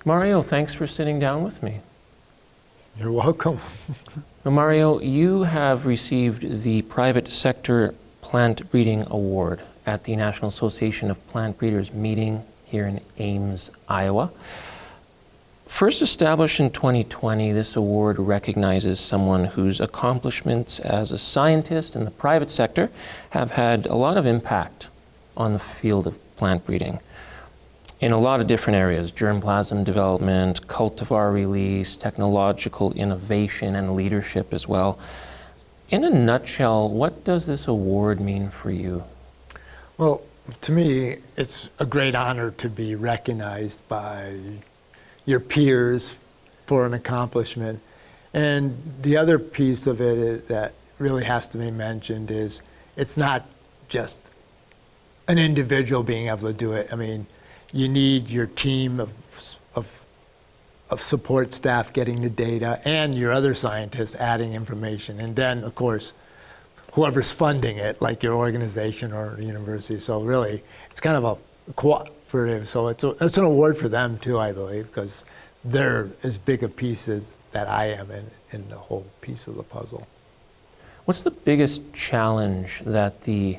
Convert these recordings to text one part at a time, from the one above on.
Mario, thanks for sitting down with me. You're welcome. Now, Mario, you have received the Private Sector Plant Breeding Award at the National Association of Plant Breeders meeting here in Ames, Iowa. First established in 2020, this award recognizes someone whose accomplishments as a scientist in the private sector have had a lot of impact on the field of plant breeding in a lot of different areas: germplasm development, cultivar release, technological innovation, and leadership as well. In a nutshell, what does this award mean for you? Well, to me, it's a great honor to be recognized by your peers for an accomplishment. And the other piece of it is that really has to be mentioned is it's not just an individual being able to do it. I mean, you need your team of support staff getting the data and your other scientists adding information. And then, of course, whoever's funding it, like your organization or university. So really, it's kind of a cooperative. So it's an award for them too, I believe, because they're as big a piece as that I am in the whole piece of the puzzle. What's the biggest challenge that the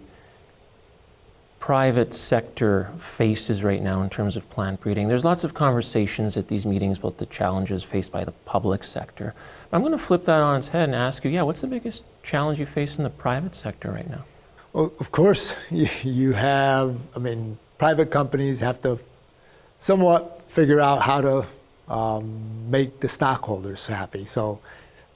private sector faces right now in terms of plant breeding? There's lots of conversations at these meetings about the challenges faced by the public sector. I'm going to flip that on its head and ask you, what's the biggest challenge you face in the private sector right now? Well, of course, you have, private companies have to somewhat figure out how to make the stockholders happy. So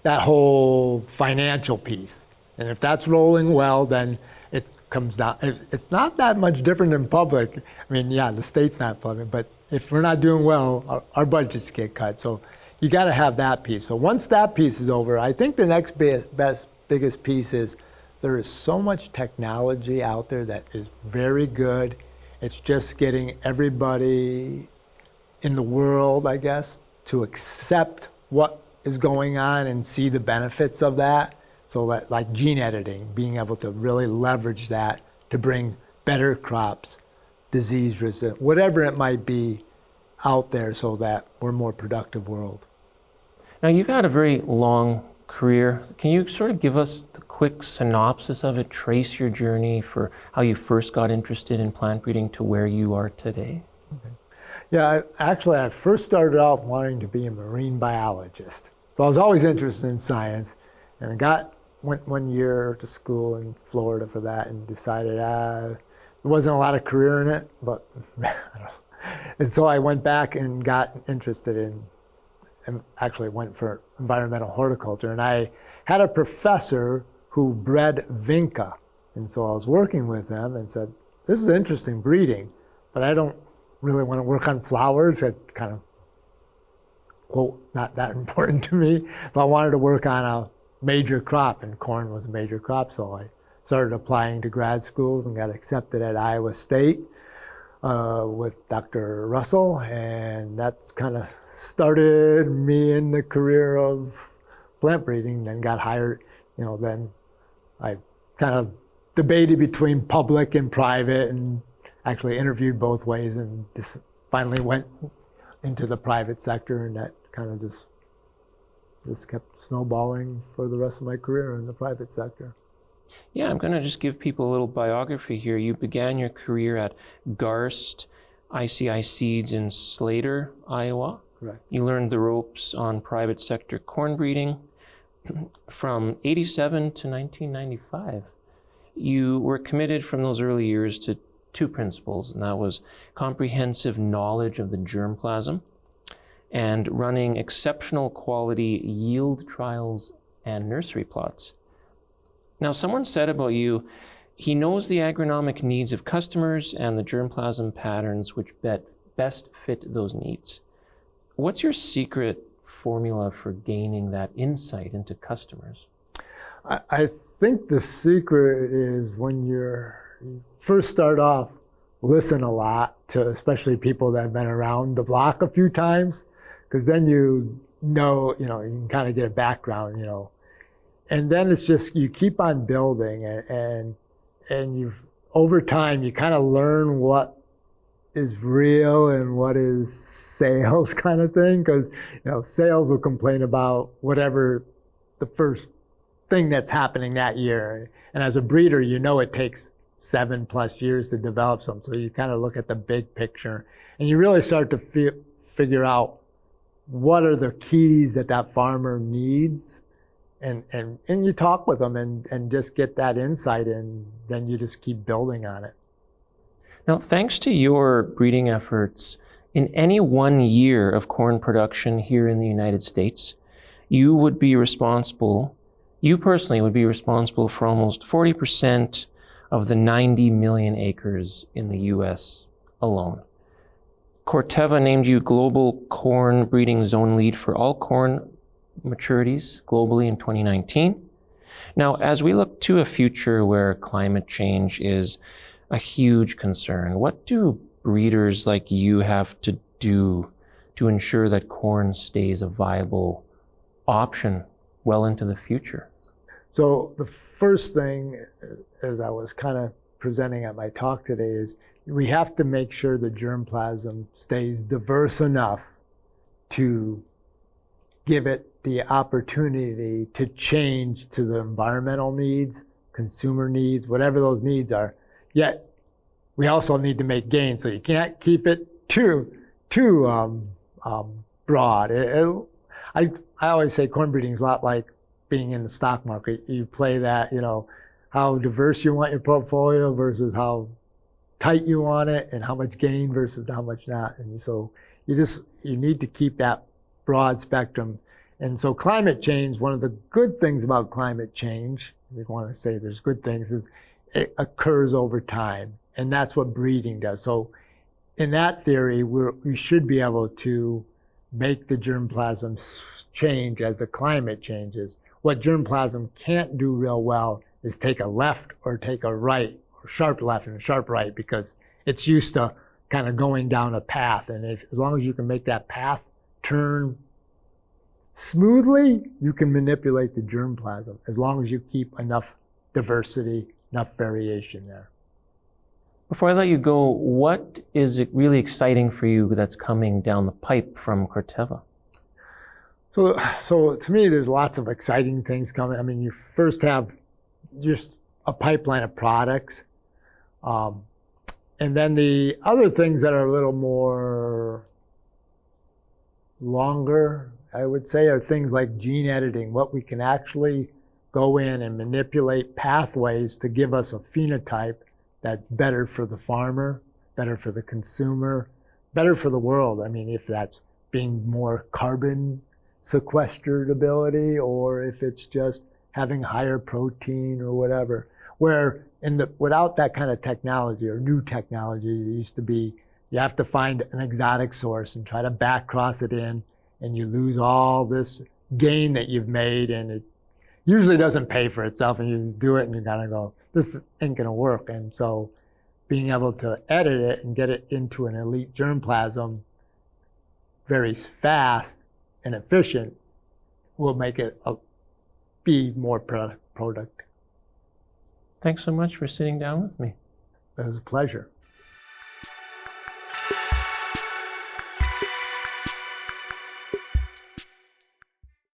that whole financial piece. And if that's rolling well, then it comes down. It's not that much different than public. The state's not public, but if we're not doing well, our budgets get cut. So you got to have that piece. So once that piece is over, I think the next biggest piece is there is so much technology out there that is very good. It's just getting everybody in the world, I guess, to accept what is going on and see the benefits of that. So that, like gene editing, being able to really leverage that to bring better crops, disease resistant, whatever it might be out there, so that we're a more productive world. Now, you've had a very long career. Can you sort of give us the quick synopsis of it, trace your journey for how you first got interested in plant breeding to where you are today? Okay. Yeah, I first started off wanting to be a marine biologist. So I was always interested in science, and went 1 year to school in Florida for that and decided there wasn't a lot of career in it, but and so I went back and got interested and actually went for environmental horticulture. And I had a professor who bred vinca. And so I was working with him and said, this is interesting breeding, but I don't really want to work on flowers. That kind of, quote, not that important to me. So I wanted to work on a major crop, and corn was a major crop. So I started applying to grad schools and got accepted at Iowa State with Dr. Russell, and that's kind of started me in the career of plant breeding. Then got hired, then I kind of debated between public and private and actually interviewed both ways, and just finally went into the private sector, and that kind of just kept snowballing for the rest of my career in the private sector. Yeah, I'm going to just give people a little biography here. You began your career at Garst ICI Seeds in Slater, Iowa. Correct. You learned the ropes on private sector corn breeding from 87 to 1995. You were committed from those early years to two principles, and that was comprehensive knowledge of the germplasm and running exceptional quality yield trials and nursery plots. Now, someone said about you, he knows the agronomic needs of customers and the germplasm patterns which best fit those needs. What's your secret formula for gaining that insight into customers? I think the secret is when you first start off, listen a lot to especially people that have been around the block a few times, because then you can kind of get a background, and then it's just you keep on building, and over time you kind of learn what is real and what is sales kind of thing. Because sales will complain about whatever the first thing that's happening that year. And as a breeder, it takes 7+ years to develop some. So you kind of look at the big picture and you really start to figure out what are the keys that farmer needs. And you talk with them and just get that insight, and then you just keep building on it. Now, thanks to your breeding efforts, in any one year of corn production here in the United States, you personally would be responsible for almost 40% of the 90 million acres in the US alone. Corteva named you Global Corn Breeding Zone Lead for all corn maturities globally in 2019. Now, as we look to a future where climate change is a huge concern, what do breeders like you have to do to ensure that corn stays a viable option well into the future? So the first thing, as I was kind of presenting at my talk today, is we have to make sure the germplasm stays diverse enough to give it the opportunity to change to the environmental needs, consumer needs, whatever those needs are. Yet we also need to make gains, so you can't keep it too broad. I always say corn breeding is a lot like being in the stock market. You play that, how diverse you want your portfolio versus how tight you want it, and how much gain versus how much not. And so you need to keep that broad spectrum. And so climate change, one of the good things about climate change, if you want to say there's good things, is it occurs over time. And that's what breeding does. So in that theory, we should be able to make the germplasm change as the climate changes. What germplasm can't do real well is take a left or take a right, or sharp left and sharp right, because it's used to kind of going down a path. And as long as you can make that path turn smoothly, you can manipulate the germplasm, as long as you keep enough diversity, enough variation there. Before I let you go, what is really exciting for you that's coming down the pipe from Corteva? So to me, there's lots of exciting things coming. I mean, you first have just a pipeline of products. And then the other things that are a little more longer, I would say, are things like gene editing, what we can actually go in and manipulate pathways to give us a phenotype that's better for the farmer, better for the consumer, better for the world. I mean, if that's being more carbon sequestered ability, or if it's just having higher protein or whatever. Where without that kind of technology or new technology, it used to be you have to find an exotic source and try to back cross it in, and you lose all this gain that you've made, and it usually doesn't pay for itself, and you just do it and you kind of go, this ain't gonna work. And so being able to edit it and get it into an elite germplasm very fast and efficient will make it be more product. Thanks so much for sitting down with me. It was a pleasure.